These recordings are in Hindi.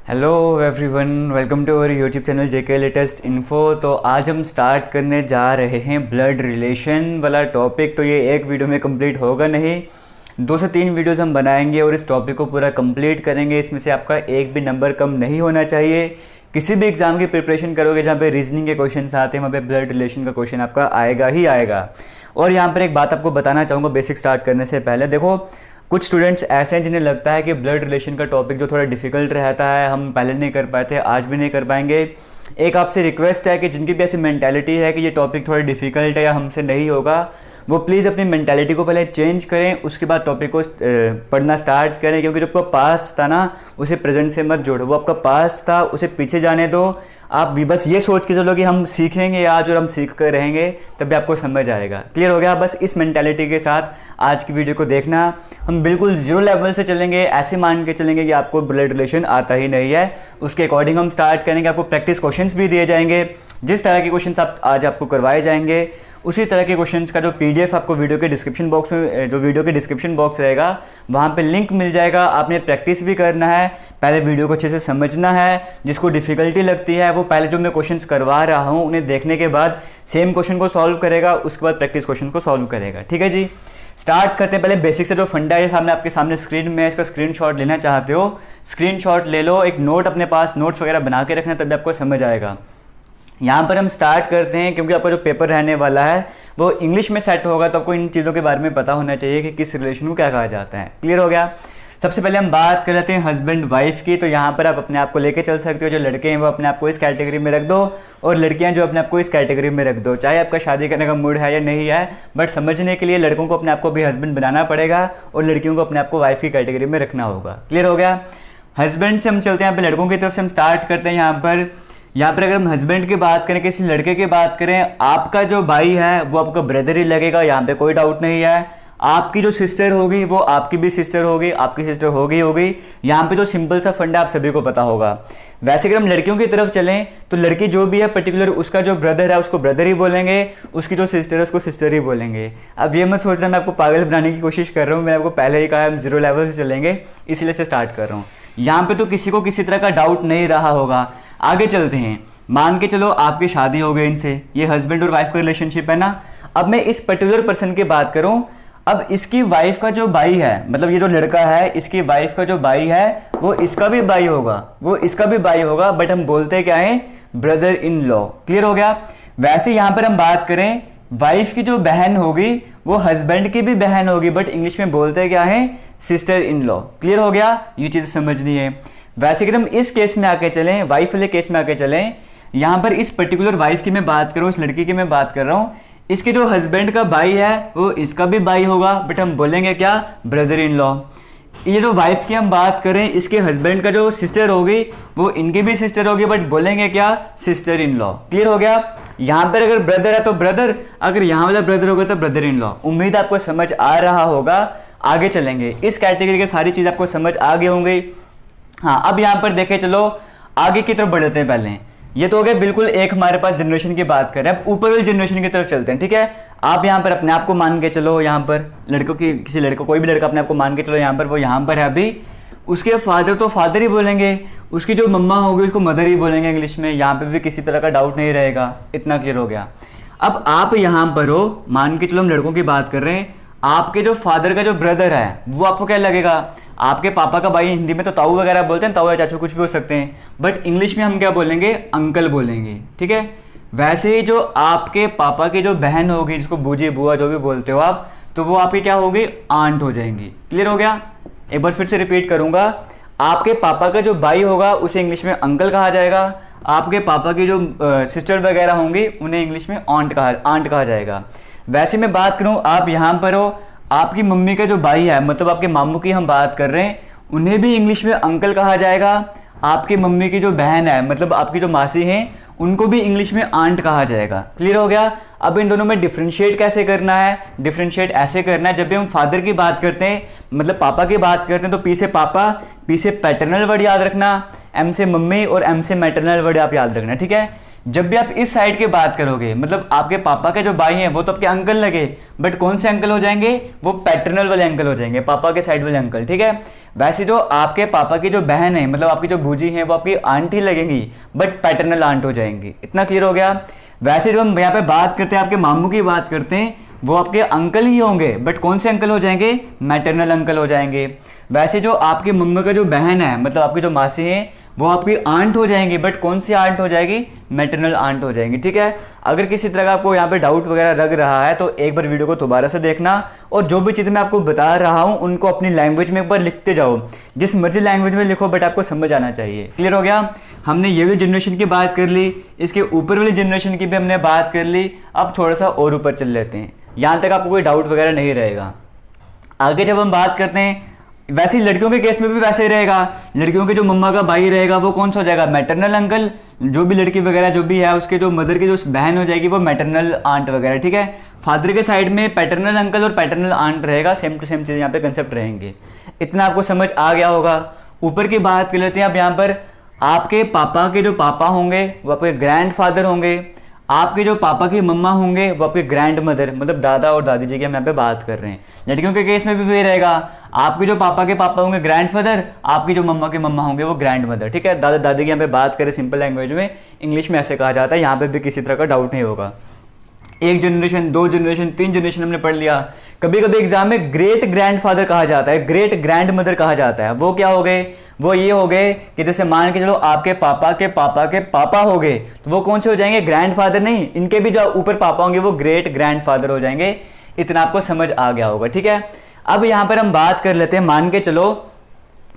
Hello everyone, welcome to our YouTube channel JK latest info. तो आज हम स्टार्ट करने जा रहे हैं ब्लड रिलेशन वाला टॉपिक। तो ये एक वीडियो में कंप्लीट होगा नहीं, 2 से 3 वीडियोस हम बनाएंगे और इस टॉपिक को पूरा कंप्लीट करेंगे। इसमें से आपका एक भी नंबर कम नहीं होना चाहिए। किसी भी एग्ज़ाम की प्रिपरेशन करोगे जहाँ पे रीजनिंग के क्वेश्चन आते हैं, वहाँ पे ब्लड रिलेशन का क्वेश्चन आपका आएगा ही आएगा। और यहाँ पर एक बात आपको बताना चाहूँगा बेसिक स्टार्ट करने से पहले। देखो, कुछ स्टूडेंट्स ऐसे हैं जिन्हें लगता है कि ब्लड रिलेशन का टॉपिक जो थोड़ा डिफिकल्ट रहता है, हम पहले नहीं कर पाए थे, आज भी नहीं कर पाएंगे। एक आपसे रिक्वेस्ट है कि जिनकी भी ऐसी मेंटालिटी है कि ये टॉपिक थोड़ा डिफिकल्ट है या हमसे नहीं होगा, वो प्लीज़ अपनी मेंटालिटी को पहले चेंज करें, उसके बाद टॉपिक को पढ़ना स्टार्ट करें। क्योंकि जो आपका पास्ट था ना, उसे प्रेजेंट से मत जोड़ो। वो आपका पास्ट था, उसे पीछे जाने दो। आप भी बस ये सोच के चलो कि हम सीखेंगे आज और हम सीख कर रहेंगे, तभी आपको समझ आएगा। क्लियर हो गया? बस इस मेंटालिटी के साथ आज की वीडियो को देखना। हम बिल्कुल जीरो लेवल से चलेंगे, ऐसे मान के चलेंगे कि आपको ब्लड रिलेशन आता ही नहीं है। उसके अकॉर्डिंग हम स्टार्ट करेंगे। आपको प्रैक्टिस क्वेश्चंस भी दिए जाएंगे। जिस तरह के क्वेश्चंस आज आपको करवाए जाएंगे, उसी तरह के क्वेश्चंस का जो पीडीएफ आपको वीडियो के डिस्क्रिप्शन बॉक्स में, जो वीडियो के डिस्क्रिप्शन बॉक्स रहेगा, वहाँ पे लिंक मिल जाएगा। आपने प्रैक्टिस भी करना है, पहले वीडियो को अच्छे से समझना है। जिसको डिफ़िकल्टी लगती है वो पहले जो मैं क्वेश्चंस करवा रहा हूँ उन्हें देखने के बाद सेम क्वेश्चन को सॉल्व करेगा, उसके बाद प्रैक्टिस क्वेश्चन को सॉल्व करेगा। ठीक है जी, स्टार्ट करते हैं। पहले बेसिक से जो फंडा है सामने आपके सामने स्क्रीन में है, इसका स्क्रीनशॉट लेना चाहते हो, स्क्रीनशॉट ले लो। एक नोट अपने पास, नोट्स वगैरह बना के रखना, तभी आपको समझ आएगा। यहाँ पर हम स्टार्ट करते हैं क्योंकि आपका जो पेपर रहने वाला है वो इंग्लिश में सेट होगा, तो आपको इन चीज़ों के बारे में पता होना चाहिए कि किस रिलेशन को क्या कहा जाता है। क्लियर हो गया? सबसे पहले हम बात कर लेते हैं हस्बैंड वाइफ की। तो यहाँ पर आप अपने आप को लेके चल सकते हो। जो लड़के हैं वो अपने आप को इस कैटेगरी में रख दो, और लड़कियाँ जो अपने आप को इस कैटेगरी में रख दो। चाहे आपका शादी करने का मूड है या नहीं है, बट समझने के लिए लड़कों को अपने आप को भी हस्बैंड बनाना पड़ेगा और लड़कियों को अपने आप को वाइफ की कैटेगरी में रखना होगा। क्लियर हो गया? हस्बैंड से हम चलते हैं, यहाँ पर लड़कों की तरफ से हम स्टार्ट करते हैं। यहाँ पर अगर हम हस्बैंड की बात करें, किसी लड़के की बात करें, आपका जो भाई है वो आपका ब्रदर ही लगेगा, यहाँ पे कोई डाउट नहीं है। आपकी जो सिस्टर होगी वो आपकी भी सिस्टर होगी, आपकी सिस्टर होगी। यहाँ पे जो सिंपल सा फंडा आप सभी को पता होगा। वैसे अगर हम लड़कियों की तरफ चलें तो लड़की जो भी है पर्टिकुलर, उसका जो ब्रदर है उसको ब्रदर ही बोलेंगे, उसकी जो सिस्टर है उसको सिस्टर ही बोलेंगे। अब ये मत सोचना मैं आपको पागल बनाने की कोशिश कर रहा हूँ। मैंने आपको पहले ही कहा हम जीरो लेवल से चलेंगे, इसलिए से स्टार्ट कर रहा हूँ। यहाँ पे तो किसी को किसी तरह का डाउट नहीं रहा होगा। आगे चलते हैं। मान के चलो आपकी शादी हो गई इनसे, ये हस्बैंड और वाइफ का रिलेशनशिप है ना। अब मैं इस पर्टिकुलर पर्सन की बात करूं, अब इसकी वाइफ का जो भाई है, मतलब ये जो लड़का है, इसकी वाइफ का जो भाई है वो इसका भी भाई होगा, वो इसका भी भाई होगा, बट हम बोलते क्या है? Brother in law. क्लियर हो गया? वैसे यहाँ पर हम बात करें, वाइफ की जो बहन होगी वो हस्बैंड की भी बहन होगी, बट इंग्लिश में बोलते क्या है? Sister in law. क्लियर हो गया? ये चीज़ समझनी है। वैसे अगर हम इस केस में आके चलें, वाइफ वाले केस में आके चलें, यहाँ पर इस पर्टिकुलर वाइफ की मैं बात करूँ, इस लड़की की मैं बात कर रहा हूँ, इसके जो हस्बैंड का भाई है वो इसका भी भाई होगा, बट हम बोलेंगे क्या? Brother in law. ये जो वाइफ की हम बात करें, इसके हस्बैंड का जो सिस्टर होगी वो इनकी भी सिस्टर होगी, बट बोलेंगे क्या? Sister in law. क्लियर हो गया? यहाँ पर अगर ब्रदर है तो ब्रदर, अगर यहाँ वाला ब्रदर होगा तो ब्रदर इन लॉ। उम्मीद आपको समझ आ रहा होगा। आगे चलेंगे, इस कैटेगरी की सारी चीज़ आपको समझ आ गई होंगी। हाँ, अब यहाँ पर देखे चलो आगे की तरफ बढ़ते हैं। पहले ये तो हो गया बिल्कुल एक हमारे पास जनरेशन की बात करें। अब ऊपर वाली जनरेशन की तरफ चलते हैं। ठीक है, आप यहाँ पर अपने आप को मान के चलो, यहाँ पर लड़कों की, किसी लड़कों, कोई भी लड़का अपने आप को मान के चलो, यहाँ पर वो यहाँ पर है अभी, उसके फादर तो फादर ही बोलेंगे, उसकी जो मम्मा होगी उसको मदर ही बोलेंगे इंग्लिश में। यहाँ पे भी किसी तरह का डाउट नहीं रहेगा। इतना क्लियर हो गया? अब आप यहाँ पर हो, मान के चलो हम लड़कों की बात कर रहे हैं, आपके जो फादर का जो ब्रदर है वो आपको क्या लगेगा? आपके पापा का भाई, हिंदी में तो ताऊ वगैरह बोलते हैं, ताऊ या चाचू कुछ भी हो सकते हैं, बट इंग्लिश में हम क्या बोलेंगे? अंकल बोलेंगे। ठीक है? वैसे ही जो आपके पापा की जो बहन होगी, जिसको बूजी बुआ जो भी बोलते हो आप, तो वो आपकी क्या होगी? आंट हो जाएंगी। क्लियर हो गया? एक बार फिर से रिपीट करूंगा। आपके पापा का जो भाई होगा उसे इंग्लिश में अंकल कहा जाएगा। आपके पापा की जो सिस्टर वगैरह होंगी उन्हें इंग्लिश में आंट कहा जाएगा। वैसे मैं बात करूं, आप यहाँ पर हो, आपकी मम्मी का जो भाई है, मतलब आपके मामू की हम बात कर रहे हैं, उन्हें भी इंग्लिश में अंकल कहा जाएगा। आपकी मम्मी की जो बहन है, मतलब आपकी जो मासी हैं, उनको भी इंग्लिश में आंट कहा जाएगा। क्लियर हो गया? अब इन दोनों में डिफ्रेंशिएट कैसे करना है? डिफ्रेंशिएट ऐसे करना है, जब भी हम फादर की बात करते हैं, मतलब पापा की बात करते हैं, तो पी से पापा, पी से पैटर्नल वर्ड याद रखना, एम से मम्मी और एम से मैटरनल वर्ड आप याद रखना। ठीक है? जब भी आप इस साइड की बात करोगे, मतलब आपके पापा के जो भाई हैं वो तो आपके अंकल लगे, बट कौन से अंकल हो जाएंगे, वो पैटर्नल वाले अंकल हो जाएंगे, पापा के साइड वाले अंकल, ठीक है। वैसे जो आपके पापा की जो बहन है, मतलब आपकी जो बूजी है, वो आपकी आंटी लगेंगी, बट पैटर्नल आंट हो जाएंगी। इतना क्लियर हो गया। वैसे जब हम यहाँ पे बात करते हैं, आपके मामू की बात करते हैं, वो आपके अंकल ही होंगे, बट कौन से अंकल हो जाएंगे, मैटरनल अंकल हो जाएंगे। वैसे जो आपकी मम्मा का जो बहन है, मतलब आपकी जो मासी है, वो आपकी आंट हो जाएंगी, बट कौन सी आंट हो जाएगी, मैटरनल आंट हो जाएंगी, ठीक है। अगर किसी तरह का आपको यहाँ पे डाउट वगैरह लग रहा है तो एक बार वीडियो को दोबारा से देखना, और जो भी चीज़ मैं आपको बता रहा हूँ उनको अपनी लैंग्वेज में एक बार लिखते जाओ, जिस मर्जी लैंग्वेज में लिखो, बट आपको समझ आना चाहिए। क्लियर हो गया। हमने ये वाली जनरेशन की बात कर ली, इसके ऊपर वाली जनरेशन की भी हमने बात कर ली। अब थोड़ा सा और ऊपर चल लेते हैं, यहाँ तक आपको कोई डाउट वगैरह नहीं रहेगा। आगे जब हम बात करते हैं, वैसे ही लड़कियों के केस में भी वैसे ही रहेगा। लड़कियों के जो मम्मा का भाई रहेगा वो कौन सा हो जाएगा, मैटरनल अंकल। जो भी लड़की वगैरह जो भी है, उसके जो मदर की जो बहन हो जाएगी वो मैटरनल आंट वगैरह, ठीक है। फादर के साइड में पैटर्नल अंकल और पैटर्नल आंट रहेगा, सेम टू सेम चीज़ यहाँ पे कंसेप्ट रहेंगे। इतना आपको समझ आ गया होगा। ऊपर की बात कर लेते हैं। अब यहाँ पर आपके पापा के जो पापा होंगे वो आपके ग्रैंड फादर होंगे, आपके जो पापा की मम्मा होंगे वो आपके ग्रैंड मदर, मतलब दादा और दादी जी की हम यहाँ पे बात कर रहे हैं। लड़कियों के केस में भी वही रहेगा, आपके जो पापा के पापा होंगे ग्रैंड फादर, आपकी जो मम्मा के मम्मा होंगे वो ग्रैंड मदर, ठीक है। दादा दादी की यहाँ पे बात करें सिंपल लैंग्वेज में, इंग्लिश में ऐसे कहा जाता है। यहाँ पे भी किसी तरह का डाउट नहीं होगा। एक जनरेशन, दो जनरेशन, तीन जनरेशन हमने पढ़ लिया। कभी कभी एग्जाम में ग्रेट ग्रैंड फादर कहा जाता है, ग्रेट ग्रैंड मदर कहा जाता है। वो क्या हो गए, वो ये हो गए कि जैसे मान के चलो आपके पापा के पापा के पापा हो गए, तो वो कौन से हो जाएंगे, ग्रैंड फादर नहीं, इनके भी जो ऊपर पापा होंगे वो ग्रेट ग्रैंड फादर हो जाएंगे। इतना आपको समझ आ गया होगा, ठीक है। अब यहाँ पर हम बात कर लेते हैं, मान के चलो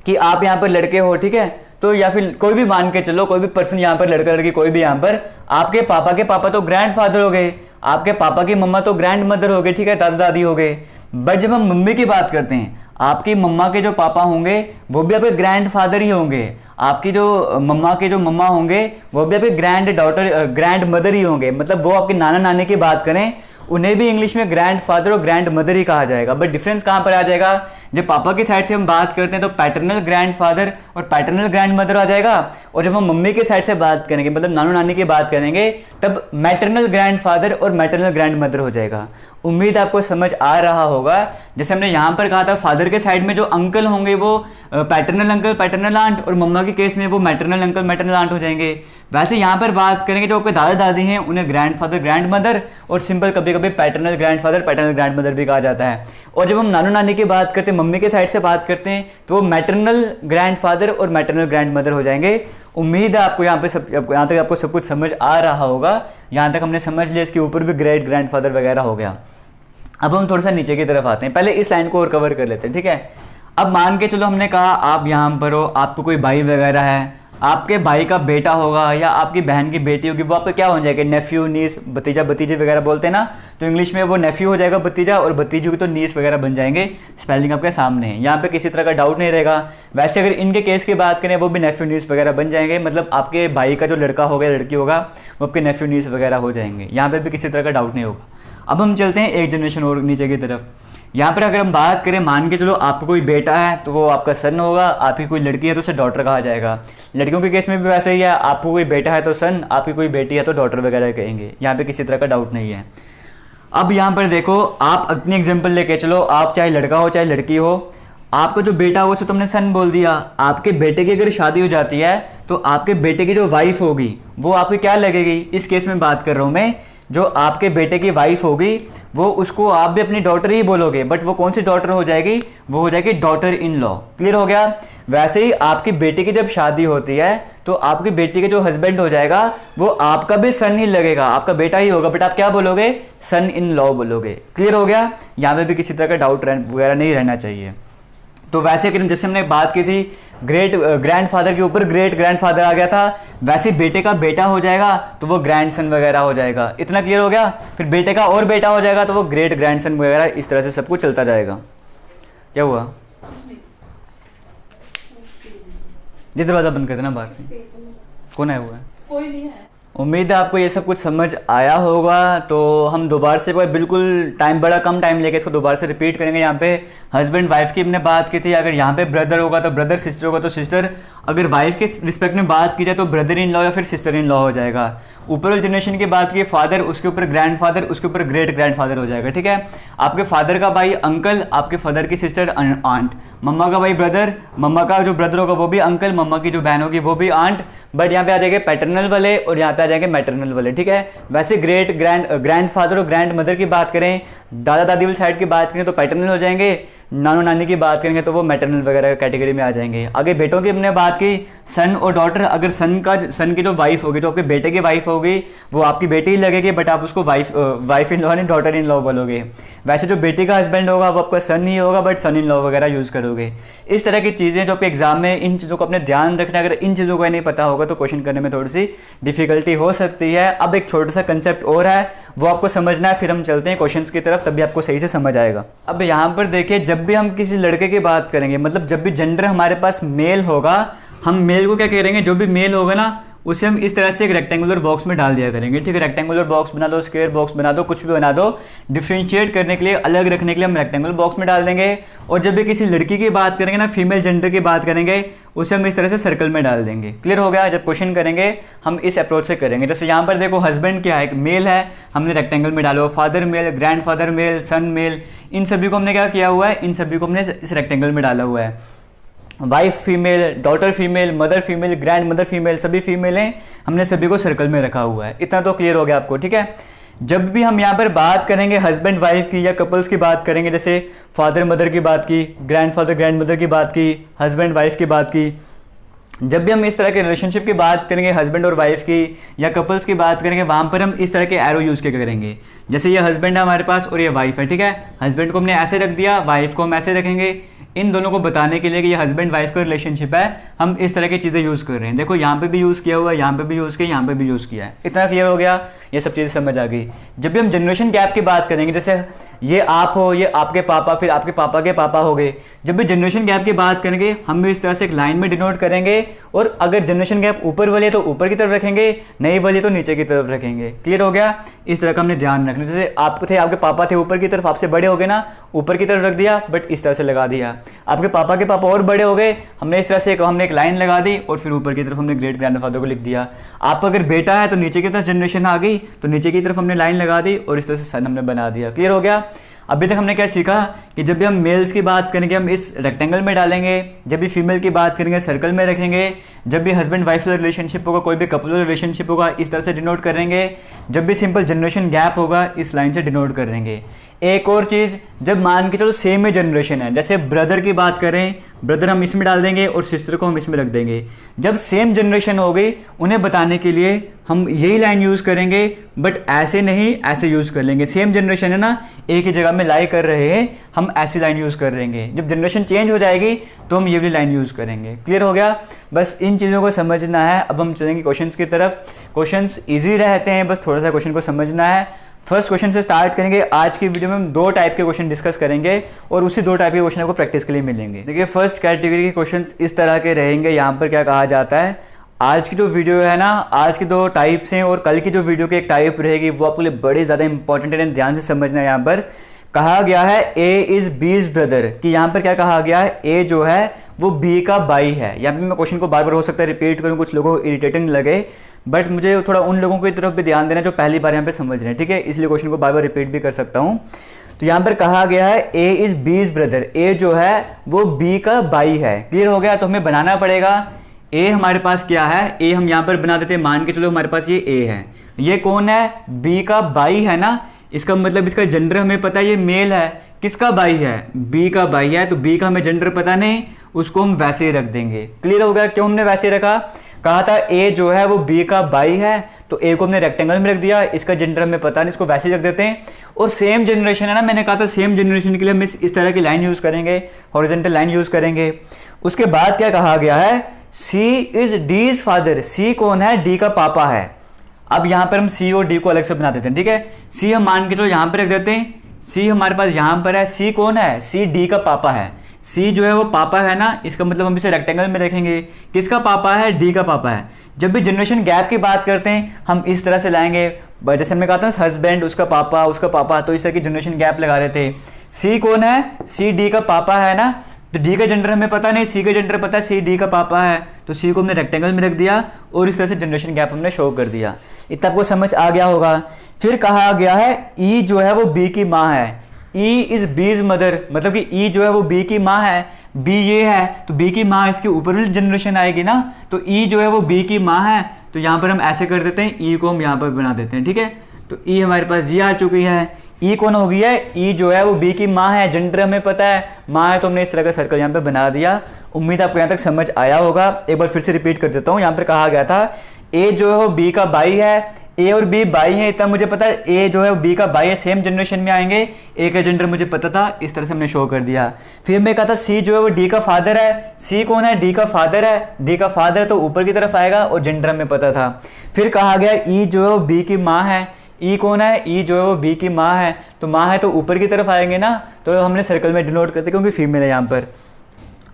कि आप यहाँ पर लड़के हो, ठीक है, तो या फिर कोई भी मान के चलो, कोई भी पर्सन यहाँ पर, लड़का लड़की कोई भी यहाँ पर, आपके पापा के पापा तो ग्रैंड फादर हो गए, आपके पापा की मम्मा तो ग्रैंड मदर हो गए, ठीक है, दादा दादी हो गए। बट जब हम मम्मी की बात करते हैं, आपकी मम्मा के जो पापा होंगे वो भी आपके ग्रैंड फादर ही होंगे, आपकी जो मम्मा के जो मम्मा होंगे वो भी आपके ग्रैंड डॉटर ग्रैंड मदर ही होंगे। मतलब वो आपके नाना नानी की बात करें, उन्हें भी इंग्लिश में ग्रैंड फादर और ग्रैंड मदर ही कहा जाएगा। बट डिफरेंस कहाँ पर आ जाएगा, जब पापा की साइड से हम बात करते हैं तो पैटर्नल ग्रैंड फादर और पैटर्नल ग्रैंड मदर आ जाएगा, और जब हम मम्मी के साइड से बात करेंगे, मतलब नानू नानी की बात करेंगे, तब मैटरनल ग्रैंड फादर और मैटरनल ग्रैंड मदर हो जाएगा। उम्मीद आपको समझ आ रहा होगा। जैसे हमने यहाँ पर कहा था, फादर के साइड में जो अंकल होंगे वो पैटर्नल अंकल पैटर्नल आंट, और मम्मा के केस में वो मैटरनल अंकल मैटरनल आंट हो जाएंगे। वैसे यहाँ पर बात करेंगे जो आपके दादा दादी हैं उन्हें ग्रैंड फादर ग्रैंड मदर, और सिंपल कभी कभी paternal grand father paternal grand mother भी कहा जाता है। और जब हम नानू नानी की बात करते हैं, मम्मी के साइड से बात करते हैं, तो वो मैटरनल ग्रैंड फादर और मैटरनल ग्रैंड मदर हो जाएंगे। उम्मीद है आपको यहाँ तक आपको सब कुछ समझ आ रहा होगा। यहाँ तक हमने समझ लिया, इसके ऊपर भी ग्रेट ग्रैंड फादर वगैरह हो गया। अब हम थोड़ा सा नीचे की तरफ आते हैं, पहले इस लाइन को और कवर कर लेते हैं, ठीक है। अब मान के चलो हमने कहा आप यहाँ पर हो, आपको कोई भाई वगैरह है, आपके भाई का बेटा होगा या आपकी बहन की बेटी होगी, वो आपका क्या हो जाएगा, नेफ्यू नीस, भतीजा भतीजे वगैरह बोलते हैं ना, तो इंग्लिश में वो नेफ्यू हो जाएगा भतीजा, और भतीजी की तो नीस वगैरह बन जाएंगे। स्पेलिंग आपके सामने है, यहाँ पे किसी तरह का डाउट नहीं रहेगा। वैसे अगर इनके केस की बात करें, वो भी नेफ्यू नीस वगैरह बन जाएंगे, मतलब आपके भाई का जो लड़का होगा लड़की होगा वो आपके नेफ्यू नीस वगैरह हो जाएंगे। यहाँ पर भी किसी तरह का डाउट नहीं होगा। अब हम चलते हैं एक जनरेशन और नीचे की तरफ। यहाँ पर अगर हम बात करें, मान के चलो आपका कोई बेटा है तो वो आपका सन होगा, आपकी कोई लड़की है तो उसे डॉटर कहा जाएगा। लड़कियों के केस में भी वैसे ही है, आपको कोई बेटा है तो सन, आपकी कोई बेटी है तो डॉटर वगैरह कहेंगे। यहाँ पे किसी तरह का डाउट नहीं है। अब यहाँ पर देखो, आप अपनी एग्जाम्पल लेके चलो, आप चाहे लड़का हो चाहे लड़की हो, आपका जो बेटा हो उसे तुमने सन बोल दिया। आपके बेटे की अगर शादी हो जाती है तो आपके बेटे की जो वाइफ होगी वो आपकी क्या लगेगी, इस केस में बात कर रहा हूँ मैं, जो आपके बेटे की वाइफ होगी वो उसको आप भी अपनी डॉटर ही बोलोगे, बट वो कौन सी डॉटर हो जाएगी, वो हो जाएगी डॉटर इन लॉ। क्लियर हो गया। वैसे ही आपकी बेटी की जब शादी होती है तो आपकी बेटी के जो हस्बैंड हो जाएगा वो आपका भी सन ही लगेगा, आपका बेटा ही होगा, बट आप क्या बोलोगे, सन इन लॉ बोलोगे। क्लियर हो गया। यहाँ पे भी किसी तरह का डाउट वगैरह नहीं रहना चाहिए। तो वैसे कि जैसे हमने बात की थी ग्रेट ग्रैंड फादर के ऊपर ग्रेट ग्रैंड फादर आ गया था, वैसे बेटे का बेटा हो जाएगा तो वो ग्रैंड सन वगैरह हो जाएगा। इतना क्लियर हो गया। फिर बेटे का और बेटा हो जाएगा तो वो ग्रेट ग्रैंड सन वगैरह, इस तरह से सब कुछ चलता जाएगा। क्या हुआ, ये दरवाजा बंद कर देना, बाहर से कौन आया हुआ है, कोई नहीं है। उम्मीद है आपको ये सब कुछ समझ आया होगा। तो हम दोबारा से बिल्कुल बड़ा कम टाइम लेके इसको दोबारा से रिपीट करेंगे। यहाँ पे हस्बैंड वाइफ की हमने बात की थी, अगर यहाँ पे ब्रदर होगा तो ब्रदर, सिस्टर होगा तो सिस्टर। अगर वाइफ के रिस्पेक्ट में बात की जाए तो ब्रदर इन लॉ या फिर सिस्टर इन लॉ हो जाएगा। ऊपर वाली जनरेशन की बात की फादर, उसके ऊपर ग्रैंडफादर, उसके ऊपर ग्रेट ग्रैंडफादर हो जाएगा। ठीक है, आपके फादर का भाई अंकल, आपके फादर की सिस्टर आंट, मम्मा का भाई ब्रदर, मम्मा का जो ब्रदर होगा वो भी अंकल, मम्मा की जो बहन होगी वो भी आंट। बट यहाँ पे आ जाएंगे पैटर्नल वाले और यहाँ पे आ जाएंगे मैटरनल वाले। ठीक है, वैसे ग्रैंडफादर और ग्रैंड मदर की बात करें, दादा दादी वाली साइड की बात करें तो पैटर्नल हो जाएंगे, नानो नानी की बात करेंगे तो वो मैटरनल वगैरह कैटेगरी में आ जाएंगे। आगे बेटों की हमने बात की, सन और डॉटर। अगर सन की जो वाइफ होगी तो आपके बेटे की वाइफ होगी, वो आपकी बेटी ही लगेगी, बट आप उसको वाइफ इन लॉ नहीं डॉटर इन लॉ बोलोगे। वैसे जो बेटी का हस्बैंड होगा वो आपका सन ही होगा, बट सन इन लॉ वगैरह यूज़ करोगे। इस तरह की चीज़ें जो आपके एग्जाम में, इन चीज़ों को अपने ध्यान रखना। अगर इन चीज़ों को नहीं पता होगा तो क्वेश्चन करने में थोड़ी सी डिफिकल्टी हो सकती है। अब एक छोटा सा कंसेप्ट और है, वो आपको समझना है, फिर हम चलते हैं क्वेश्चंस की तरफ, तभी आपको सही से समझ आएगा। अब यहाँ पर देखिए, जब भी हम किसी लड़के की बात करेंगे, मतलब जब भी जेंडर हमारे पास मेल होगा, हम मेल को क्या करेंगे, जो भी मेल होगा ना उसे हम इस तरह से एक रेक्टेंगुलर बॉक्स में डाल दिया करेंगे। ठीक है, रेक्टेंगुलर बॉक्स बना दो, स्क्वायर बॉक्स बना दो, कुछ भी बना दो, डिफ्रेंशिएट करने के लिए, अलग रखने के लिए हम रेक्टेंगुलर बॉक्स में डाल देंगे। और जब भी किसी लड़की की बात करेंगे ना, फीमेल जेंडर की बात करेंगे, उसे हम इस तरह से सर्कल में डाल देंगे। क्लियर हो गया? जब क्वेश्चन करेंगे हम इस अप्रोच से करेंगे। जैसे यहाँ पर देखो, हस्बैंड क्या है, एक मेल है, हमने रेक्टेंगल में डालो, father male, grand father male, son male, इन सभी को हमने क्या किया हुआ है, इन सभी को हमने इस रेक्टेंगल में डाला हुआ है। Wife female, daughter female, mother female, grand mother female, सभी फीमेल हैं, हमने सभी को सर्कल में रखा हुआ है। इतना तो क्लियर हो गया आपको। ठीक है, जब भी हम यहाँ पर बात करेंगे हस्बैंड वाइफ की या कपल्स की बात करेंगे, जैसे फादर मदर की बात की, ग्रैंडफादर ग्रैंड मदर की बात की, हस्बैंड वाइफ की बात की, जब भी हम इस तरह के रिलेशनशिप की बात करेंगे, हस्बैंड और वाइफ की या कपल्स की बात करेंगे, वहाँ पर हम इस तरह के एरो यूज़ के करेंगे। जैसे ये हस्बैंड है हमारे पास और ये वाइफ है। ठीक है, हस्बैंड को हमने ऐसे रख दिया, वाइफ को हम ऐसे रखेंगे। इन दोनों को बताने के लिए कि ये हस्बैंड वाइफ का रिलेशनशिप है, हम इस तरह की चीज़ें यूज़ कर रहे हैं। देखो, यहाँ पे भी यूज़ किया हुआ है, यहाँ पे भी यूज़ किया, यहाँ पे भी यूज़ किया है। इतना क्लियर हो गया, ये सब चीज़ें समझ आ गई। जब भी हम जनरेशन गैप की बात करेंगे, जैसे ये आप हो, ये आपके पापा, फिर आपके पापा के पापा हो गए, जब भी जनरेशन गैप की बात करेंगे हम भी इस तरह से एक लाइन में डिनोट करेंगे। और अगर जनरेशन गैप ऊपर वाली है तो ऊपर की तरफ रखेंगे, नई वाली तो नीचे की तरफ रखेंगे। क्लियर हो गया? इस तरह का हमने ध्यान रखना। जैसे आप थे, आपके पापा थे ऊपर की तरफ, आपसे बड़े हो गए ना, ऊपर की तरफ रख दिया, बट इस तरह से लगा दिया। आपके पापा के पापा और बड़े हो गए, हमने इस तरह से हमने एक लाइन लगा दी और फिर ऊपर की तरफ हमने ग्रेट ग्रैंडफादर को लिख दिया। आप अगर बेटा है तो नीचे की तरफ जनरेशन आ गई, तो नीचे की तरफ हमने लाइन लगा दी और इस तरह से सन हमने बना दिया। क्लियर हो गया? अभी तक हमने क्या सीखा कि जब भी हम मेल्स की बात करेंगे हम इस रेक्टेंगल में डालेंगे, जब भी फीमेल की बात करेंगे सर्कल में रखेंगे, जब भी हस्बैंड वाइफ वाला रिलेशनशिप होगा, कोई भी कपल वाला रिलेशनशिप होगा, इस तरह से डिनोट करेंगे। जब भी सिंपल जनरेशन गैप होगा, इस लाइन से डिनोट करेंगे। एक और चीज़, जब मान के चलो सेम ही जनरेशन है, जैसे ब्रदर की बात करें, ब्रदर हम इसमें डाल देंगे और सिस्टर को हम इसमें रख देंगे। जब सेम जनरेशन हो गई, उन्हें बताने के लिए हम यही लाइन यूज़ करेंगे, बट ऐसे नहीं, ऐसे यूज़ कर लेंगे। सेम जनरेशन है ना, एक ही जगह में लाई कर रहे हैं, हम ऐसी लाइन यूज़ कर लेंगे। जब जनरेशन चेंज हो जाएगी तो हम ये वाली लाइन यूज़ करेंगे। क्लियर हो गया? बस इन चीज़ों को समझना है। अब हम चलेंगे क्वेश्चंस की तरफ। क्वेश्चंस ईजी रहते हैं, बस थोड़ा सा क्वेश्चन को समझना है। फर्स्ट क्वेश्चन से स्टार्ट करेंगे। आज की वीडियो में हम 2 टाइप के क्वेश्चन डिस्कस करेंगे और उसी 2 टाइप के क्वेश्चन आपको प्रैक्टिस के लिए मिलेंगे। देखिए, फर्स्ट कैटेगरी के क्वेश्चन इस तरह के रहेंगे। यहाँ पर क्या कहा जाता है, आज की जो वीडियो है ना, आज के 2 टाइप्स हैं और कल की जो वीडियो की एक टाइप रहेगी, वो आपके लिए बड़ी ज़्यादा इंपॉर्टेंट है, ध्यान से समझना है। यहाँ पर कहा गया है ए इज़ बीज ब्रदर, कि यहाँ पर क्या कहा गया है, ए जो है वो बी का भाई है। यहाँ पर मैं क्वेश्चन को बार बार हो सकता है रिपीट करूँ, कुछ लोगों को इरिटेटिंग लगे, बट मुझे थोड़ा उन लोगों की तरफ भी ध्यान देना जो पहली बार यहाँ पे समझ रहे हैं। ठीक है, इसलिए क्वेश्चन को बार बार रिपीट भी कर सकता हूँ। तो यहाँ पर कहा गया है ए इज़ बीज ब्रदर, ए जो है वो बी का भाई है। क्लियर हो गया? तो हमें बनाना पड़ेगा, ए हमारे पास क्या है, ए हम यहाँ पर बना देते हैं, मान के चलो हमारे पास ये ए है, ये कौन है, बी का भाई है ना। इसका मतलब इसका जेंडर हमें पता है, ये मेल है। किसका भाई है? बी का भाई है। तो बी का हमें जेंडर पता नहीं, उसको हम वैसे ही रख देंगे। क्लियर हो गया? क्यों हमने वैसे रखा? कहा था ए जो है वो बी का भाई है, तो ए को हमने रेक्टेंगल में रख दिया, इसका जेंडर हमें पता नहीं, इसको वैसे ही रख देते हैं। और सेम जनरेशन है ना, मैंने कहा था सेम जनरेशन के लिए हम इस तरह की लाइन यूज़ करेंगे, हॉरिजॉन्टल लाइन यूज़ करेंगे। उसके बाद क्या कहा गया है, सी इज डीज फादर, सी कौन है, डी का पापा है। अब यहाँ पर हम सी और डी को अलग से बना देते हैं। ठीक है, सी हम मान के चलो यहाँ पर रख देते हैं, सी हमारे पास यहाँ पर है, सी कौन है, सी डी का पापा है। सी जो है वो पापा है ना, इसका मतलब हम इसे रेक्टेंगल में रखेंगे। किसका पापा है? डी का पापा है। जब भी जनरेशन गैप की बात करते हैं हम इस तरह से लाएंगे, जैसे हमने कहा था ना हस्बैंड, उसका पापा, तो इस तरह की जनरेशन गैप लगा रहे थे। सी कौन है? सी डी का पापा है ना, तो डी का जेंडर हमें पता नहीं, सी का जेंडर पता है, सी डी का पापा है, तो सी को हमने रेक्टेंगल में रख दिया और इस तरह से जनरेशन गैप हमने शो कर दिया। इतना आपको समझ आ गया होगा। फिर कहा गया है ई जो है वो बी की माँ है, ई इज बीज मदर, मतलब कि ई जो है वो बी की माँ है, बी ये है तो बी की माँ इसके ऊपर भी जनरेशन आएगी ना, तो ई जो है वो बी की माँ है, तो यहाँ पर हम ऐसे कर देते हैं, ई को हम यहाँ पर बना देते हैं, ठीक है। तो ई हमारे पास ये आ चुकी है। ई कौन हो गई है? ई जो है वो बी की माँ है, जेंडर हमें पता है माँ है, तो हमने इस तरह का सर्कल यहाँ पे बना दिया। उम्मीद आपको यहाँ तक समझ आया होगा। एक बार फिर से रिपीट कर देता हूँ। यहाँ पर कहा गया था ए जो है वो बी का भाई है, ए और बी भाई है, इतना मुझे पता है। ए जो है वो बी का भाई है, सेम जनरेशन में आएंगे, ए का जेंडर मुझे पता था, इस तरह से हमने शो कर दिया। फिर मैं कहा था सी जो है वो डी का फादर है, सी कौन है? डी का फादर है, डी का फादर तो ऊपर की तरफ आएगा और जेंडर हमें पता था। फिर कहा गया ई जो है वो बी की माँ है, ई कौन है? ई जो है वो बी की माँ है, तो माँ है तो ऊपर की तरफ आएंगे ना, तो हमने सर्कल में डिनोट करते क्योंकि फीमेल है यहाँ पर।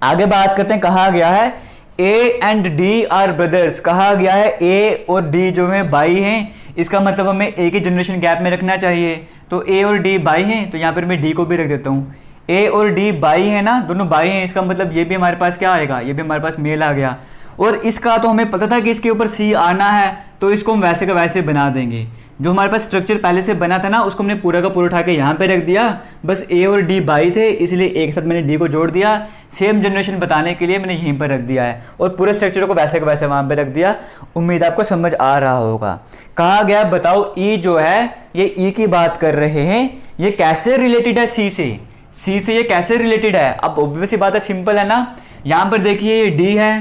आगे बात करते हैं, कहा गया है A and D R brothers, कहा गया है ए और डी जो है भाई हैं, इसका मतलब हमें एक ही जनरेशन गैप में रखना चाहिए, तो ए और डी भाई हैं, तो यहाँ पर मैं डी को भी रख देता हूँ। ए और डी भाई है ना, दोनों भाई हैं, इसका मतलब ये भी हमारे पास क्या आएगा? ये भी हमारे पास मेल आ गया। और इसका तो हमें पता था कि इसके ऊपर सी आना है, तो इसको हम वैसे का वैसे बना देंगे। जो हमारे पास स्ट्रक्चर पहले से बना था ना, उसको हमने पूरा का पूरा उठा के यहाँ पे रख दिया। बस ए और डी भाई थे, इसलिए एक साथ मैंने डी को जोड़ दिया। सेम जनरेशन बताने के लिए मैंने यहीं पर रख दिया है और पूरे स्ट्रक्चर को वैसे का वैसे वहाँ पे रख दिया। उम्मीद आपको समझ आ रहा होगा। कहा गया बताओ ई जो है, ये ई की बात कर रहे हैं, ये कैसे रिलेटेड है सी से? सी से ये कैसे रिलेटेड है? अब ऑब्वियस सी बात है, सिंपल है ना। यहाँ पर देखिए ये डी है,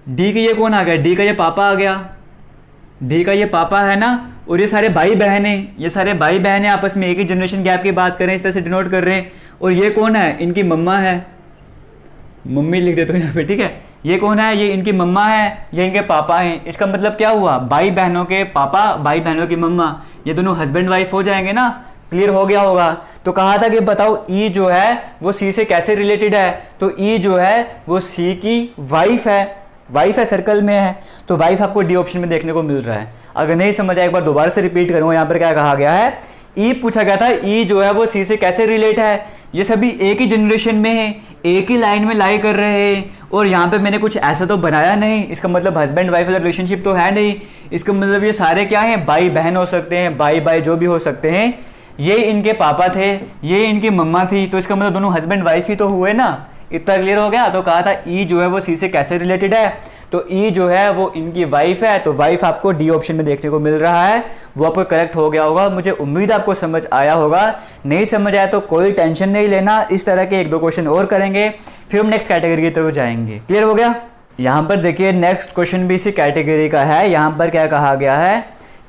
डी के ये कौन आ गया? डी का ये पापा आ गया, डी का ये पापा है ना, और ये सारे भाई बहन हैं, ये सारे भाई बहन हैं, आपस में एक ही जनरेशन गैप की बात कर रहे हैं, इस तरह से डिनोट कर रहे हैं। और ये कौन है? इनकी मम्मा है, मम्मी लिख देते हो यहाँ पे, ठीक है। ये कौन है? ये इनकी मम्मा है, ये इनके पापा हैं। इसका मतलब क्या हुआ? भाई बहनों के पापा, भाई बहनों की मम्मा, ये दोनों हस्बैंड वाइफ हो जाएंगे ना। क्लियर हो गया होगा। तो कहा था कि बताओ ई जो है वो सी से कैसे रिलेटेड है? तो ई जो है वो सी की वाइफ है, वाइफ है, सर्कल में है, तो वाइफ आपको डी ऑप्शन में देखने को मिल रहा है। अगर नहीं समझ आए एक बार दोबारा से रिपीट करूँगा। यहाँ पर क्या कहा गया है? ई पूछा गया था ई जो है वो सी से कैसे रिलेट है? ये सभी एक ही जनरेशन में है, एक ही लाइन में लाई कर रहे हैं, और यहाँ पे मैंने कुछ ऐसा तो बनाया नहीं, इसका मतलब हस्बैंड वाइफ वाला रिलेशनशिप तो है नहीं। इसका मतलब ये सारे क्या हैं? भाई बहन हो सकते हैं, भाई भाई जो भी हो सकते हैं। ये इनके पापा थे, ये इनकी मम्मा थी, तो इसका मतलब दोनों हस्बैंड वाइफ ही तो हुए ना। इतना क्लियर हो गया। तो कहा था ई जो है वो सी से कैसे रिलेटेड है? तो ई जो है वो इनकी वाइफ है, तो वाइफ आपको डी ऑप्शन में देखने को मिल रहा है। वो आपको करेक्ट हो गया होगा। मुझे उम्मीद आपको समझ आया होगा। नहीं समझ आया तो कोई टेंशन नहीं लेना, इस तरह के एक दो क्वेश्चन और करेंगे, फिर हम नेक्स्ट कैटेगरी की तरफ जाएंगे। क्लियर हो गया? यहाँ पर देखिए नेक्स्ट क्वेश्चन भी इसी कैटेगरी का है। यहाँ पर क्या कहा गया है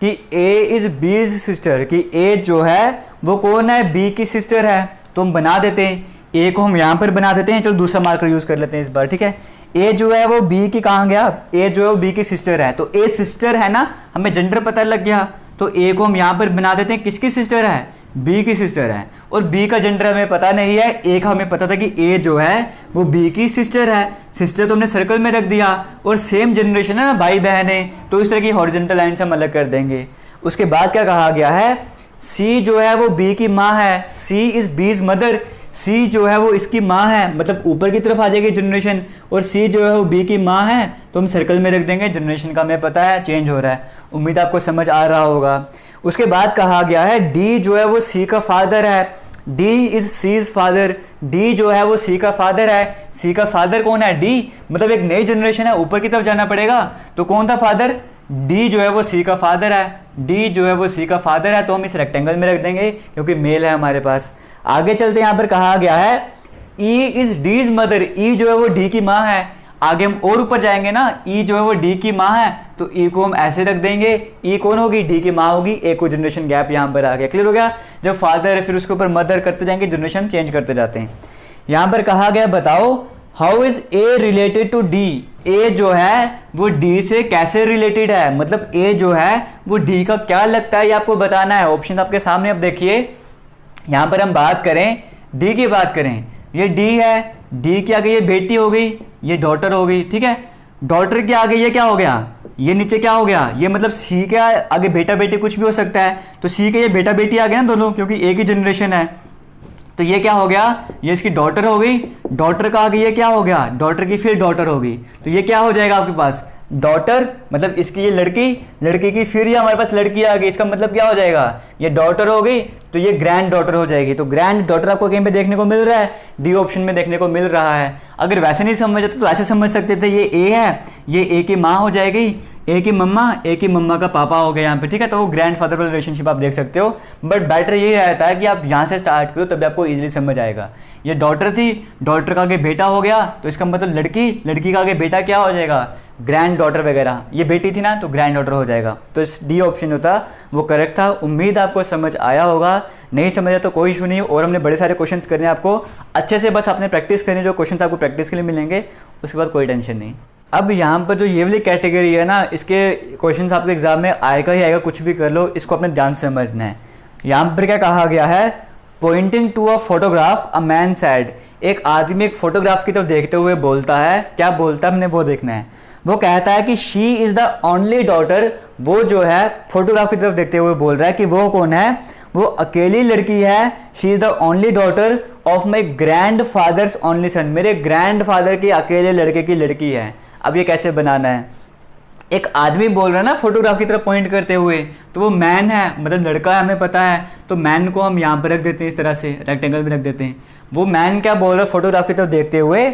कि ए इज बीज सिस्टर, कि ए जो है वो कौन है? बी की सिस्टर है। तो हम बना देते हैं, ए को हम यहाँ पर बना देते हैं। चलो दूसरा मार्कर यूज कर लेते हैं इस बार, ठीक है। ए जो है वो बी की कहाँ गया? ए जो है वो बी की सिस्टर है, तो ए सिस्टर है ना, हमें जेंडर पता लग गया। तो ए को हम यहाँ पर बना देते हैं, किसकी सिस्टर है? बी की सिस्टर है। और बी का जेंडर हमें पता नहीं है, ए का हमें पता था कि ए जो है वो बी की सिस्टर है। सिस्टर तो हमने सर्कल में रख दिया, और सेम जनरेशन है ना, भाई बहन है, तो इस तरह की हॉरिजॉन्टल लाइन से हम अलग कर देंगे। उसके बाद क्या कहा गया है? सी जो है वो बी की माँ है, सी इज बीज मदर, सी जो है वो इसकी माँ है, मतलब ऊपर की तरफ आ जाएगी जनरेशन, और सी जो है वो बी की माँ है, तो हम सर्कल में रख देंगे। जनरेशन का हमें पता है चेंज हो रहा है। उम्मीद आपको समझ आ रहा होगा। उसके बाद कहा गया है डी जो है वो सी का फादर है, D is C's father, D जो है वो सी का फादर है। सी का फादर कौन है? डी, मतलब एक नई जनरेशन है, ऊपर की तरफ जाना पड़ेगा। तो कौन था फादर? डी जो है वो सी का फादर है, डी जो है वो सी का फादर है, तो हम इस रेक्टेंगल में रख देंगे क्योंकि मेल है हमारे पास। आगे चलते यहाँ पर कहा गया है ई इज डीज मदर, ई जो है वो डी की माँ है। आगे हम और ऊपर जाएंगे ना, ई जो है वो डी की माँ है, तो ई को हम ऐसे रख देंगे। ई कौन होगी? डी की माँ होगी। एक को जनरेशन गैप यहाँ पर आ गया। क्लियर हो गया? जब फादर है फिर उसके ऊपर मदर करते जाएंगे, जनरेशन चेंज करते जाते हैं। यहाँ पर कहा गया बताओ how is A related to D, A जो है वो डी से कैसे रिलेटेड है? मतलब ए जो है वो डी का क्या लगता है, ये आपको बताना है। ऑप्शन आपके सामने। अब देखिए यहाँ पर हम बात करें, डी की बात करें, ये डी है, डी के आगे ये बेटी हो गई, ये डॉटर हो गई, ठीक है। डॉटर के आगे ये क्या हो गया? ये नीचे क्या हो गया, ये मतलब सी के आगे बेटा बेटी कुछ भी हो सकता है, तो सी के ये बेटा बेटी आ गया ना दोनों, क्योंकि एक ही जनरेशन है। तो ये क्या हो गया, ये इसकी डॉटर हो गई, डॉटर का आगे ये क्या हो गया, डॉटर की फिर डॉटर होगी, तो ये क्या हो जाएगा आपके पास, डॉटर मतलब इसकी ये लड़की, लड़की की फिर ये हमारे पास लड़की आ गई, इसका मतलब क्या हो जाएगा, ये डॉटर हो गई, तो ये ग्रैंड डॉटर हो जाएगी। तो ग्रैंड डॉटर आपको कहीं पे देखने को मिल रहा है, डी ऑप्शन में देखने को मिल रहा है। अगर वैसे नहीं समझ आते तो ऐसे समझ सकते थे, ये ए है, ये ए की माँ हो जाएगी, ए की मम्मा का पापा हो गया यहाँ पे, ठीक है। तो वो ग्रैंड फादर वाला रिलेशनशिप आप देख सकते हो, बट बेटर यही रहता है कि आप यहाँ से स्टार्ट करो, तभी आपको इजीली समझ आएगा। ये डॉटर थी, डॉटर का आगे बेटा हो गया, तो इसका मतलब लड़की, लड़की का आगे बेटा क्या हो जाएगा, ग्रैंड डॉटर वगैरह। ये बेटी थी ना, तो ग्रैंड डॉटर हो जाएगा। तो इस डी ऑप्शन जो था वो करेक्ट था। उम्मीद आपको समझ आया होगा, नहीं समझ आया तो कोई इशू नहीं, और हमने बड़े सारे क्वेश्चंस करने हैं आपको अच्छे से, बस आपने प्रैक्टिस करनी, जो क्वेश्चंस आपको प्रैक्टिस के लिए मिलेंगे, उसके बाद कोई टेंशन नहीं। अब यहाँ पर जो ये वाली कैटेगरी है ना, इसके क्वेश्चंस आपके एग्जाम में आएगा ही आएगा, कुछ भी कर लो, इसको अपने ध्यान से समझना है। यहाँ पर क्या कहा गया है, pointing to a photograph a man said, एक आदमी एक फोटोग्राफ की तरफ देखते हुए बोलता है, क्या बोलता है हमने वो देखना है। वो कहता है कि she is the only daughter, वो जो है फोटोग्राफ की तरफ देखते हुए बोल रहा है कि वो कौन है, वो अकेली लड़की है, she is the only daughter of my grand fathers only son, मेरे ग्रैंड फादर के अकेले लड़के की लड़की है। अब ये कैसे बनाना है, एक आदमी बोल रहा है ना फोटोग्राफ की तरफ पॉइंट करते हुए, तो वो मैन है, मतलब लड़का है, हमें पता है, तो मैन को हम यहाँ पर रख देते हैं, इस तरह से रेक्टेंगल में रख देते हैं। वो मैन क्या बोल रहा है, फोटोग्राफ की तरफ देखते हुए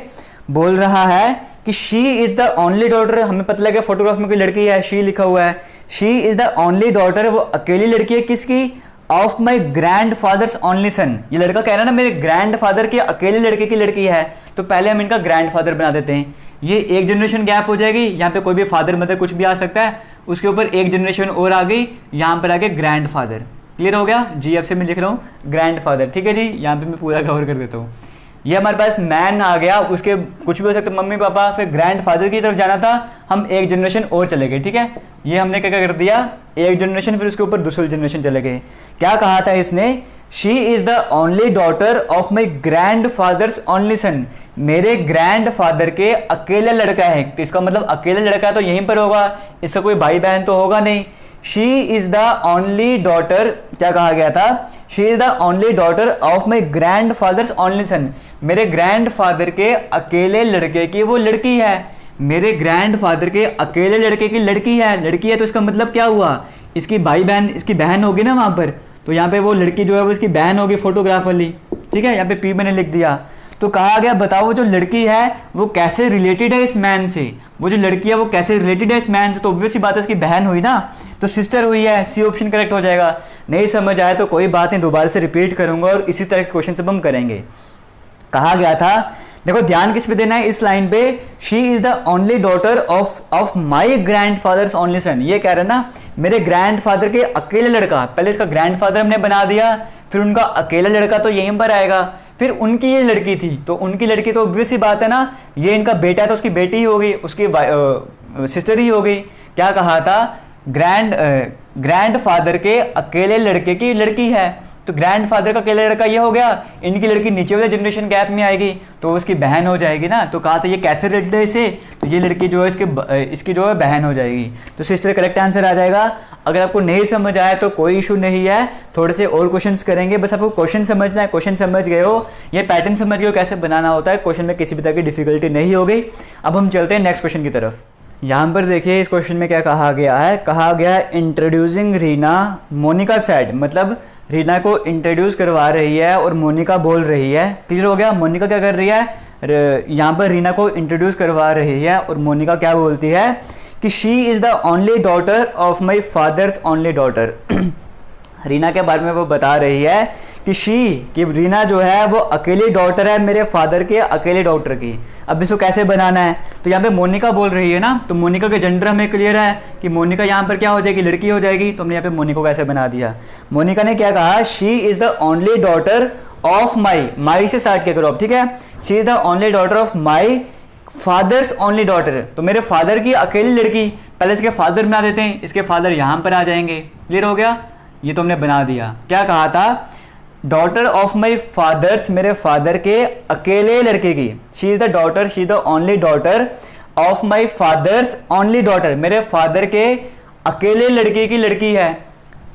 बोल रहा है कि she is the only daughter, हमें पता लगा फोटोग्राफ में कोई लड़की है, शी लिखा हुआ है, she is the only daughter, वो अकेली लड़की है किसकी, of my grand fathers only son. ये लड़का कह रहा है ना मेरे ग्रैंड फादर के अकेले लड़के की लड़की है, तो पहले हम इनका ग्रैंड फादर बना देते हैं। ये एक जनरेशन गैप हो जाएगी, यहाँ पे कोई भी फादर मदर कुछ भी आ सकता है, उसके ऊपर एक जनरेशन और आ गई, यहाँ पर आगे ग्रैंड फादर। क्लियर हो गया, GF से मैं लिख रहा हूँ ग्रैंड फादर, ठीक है जी, यहाँ पे मैं पूरा कवर कर देता हूँ। ये हमारे पास मैन आ गया, उसके कुछ भी हो सकता है, मम्मी पापा, फिर ग्रैंड फादर की तरफ जाना था, हम एक जनरेशन और चले गए, ठीक है। ये हमने क्या कर दिया, एक जनरेशन, फिर उसके ऊपर दूसरी जनरेशन चले गए। क्या कहा था इसने, she is the only daughter of my grand fathers only son, मेरे ग्रैंड फादर के अकेला लड़का है, तो इसका मतलब अकेला लड़का है तो यहीं पर होगा, इसका कोई भाई बहन तो होगा नहीं। She is the only daughter, क्या कहा गया था, she is the only daughter of my grand fathers only son, मेरे ग्रैंड फादर के अकेले लड़के की वो लड़की है, मेरे ग्रैंड फादर के अकेले लड़के की लड़की है तो इसका मतलब क्या हुआ, इसकी भाई बहन, इसकी बहन होगी ना वहाँ पर, तो यहाँ पे वो लड़की जो है वो इसकी बहन होगी फोटोग्राफ वाली, ठीक है। यहाँ पे पी मैंने लिख दिया। तो कहा गया बताओ वो जो लड़की है वो कैसे रिलेटेड है इस मैन से, वो जो लड़की है वो कैसे रिलेटेड है इस मैन से, तो ऑब्वियस सी बात है इसकी बहन हुई ना, तो सिस्टर हुई है, सी ऑप्शन करेक्ट हो जाएगा। नहीं समझ आया तो कोई बात नहीं, दोबारा से रिपीट करूंगा और इसी तरह के क्वेश्चन सब हम करेंगे। कहा गया था, देखो ध्यान किस पे देना है इस लाइन पे, she is the only daughter of my grand fathers only son, ये कह रहे ना मेरे ग्रैंड फादर के अकेले लड़का, पहले इसका ग्रैंड फादर हमने बना दिया, फिर उनका अकेला लड़का तो यहीं पर आएगा, फिर उनकी ये लड़की थी तो उनकी लड़की तो ऑब्वियस सी बात है ना, ये इनका बेटा है तो उसकी बेटी ही होगी, उसकी सिस्टर ही हो गई। क्या कहा था, ग्रैंड फादर के अकेले लड़के की लड़की है, तो ग्रैंड फादर का अकेला लड़का ये हो गया, इनकी लड़की नीचे वाले जनरेशन गैप में आएगी तो उसकी बहन हो जाएगी ना। तो कहा था ये कैसे रिलेटेड है इसे, तो ये लड़की जो है इसकी जो है बहन हो जाएगी, तो सिस्टर करेक्ट आंसर आ जाएगा। अगर आपको नहीं समझ आया तो कोई इशू नहीं है, थोड़े से और क्वेश्चंस करेंगे, बस आपको क्वेश्चन समझना है। क्वेश्चन समझ गए हो, ये पैटर्न समझ गए हो कैसे बनाना होता है, क्वेश्चन में किसी भी तरह की डिफिकल्टी नहीं हो गई। अब हम चलते हैं नेक्स्ट क्वेश्चन की तरफ। यहाँ पर देखिए इस क्वेश्चन में क्या कहा गया है, कहा गया है इंट्रोड्यूसिंग रीना मोनिका सैड, मतलब रीना को इंट्रोड्यूस करवा रही है और मोनिका बोल रही है। क्लियर हो गया, मोनिका क्या कर रही है, यहाँ पर रीना को इंट्रोड्यूस करवा रही है और मोनिका क्या बोलती है कि she is the only daughter of my father's only daughter. Reena के बारे में वो बता रही है कि रीना जो है वो अकेली डॉटर है मेरे फादर के अकेले डॉटर की। अब इसको कैसे बनाना है, तो यहाँ पे मोनिका बोल रही है ना, तो मोनिका के जेंडर हमें क्लियर है कि मोनिका यहाँ पर क्या हो जाएगी, लड़की हो जाएगी, तो हमने यहाँ पे मोनिका को कैसे बना दिया। मोनिका ने क्या कहा, she is the only daughter of my से स्टार्ट किया करो अब, ठीक है। She is the only daughter of my father's only daughter, तो मेरे फादर की अकेली लड़की, पहले इसके फादर बना देते हैं, इसके फादर यहाँ पर आ जाएंगे। क्लियर हो गया, ये तो हमने बना दिया। क्या कहा था, डॉटर ऑफ माई फादर्स, मेरे फादर के अकेले लड़के की, she is the daughter, she is the only daughter of my father's only daughter, मेरे फादर के अकेले लड़के की लड़की है।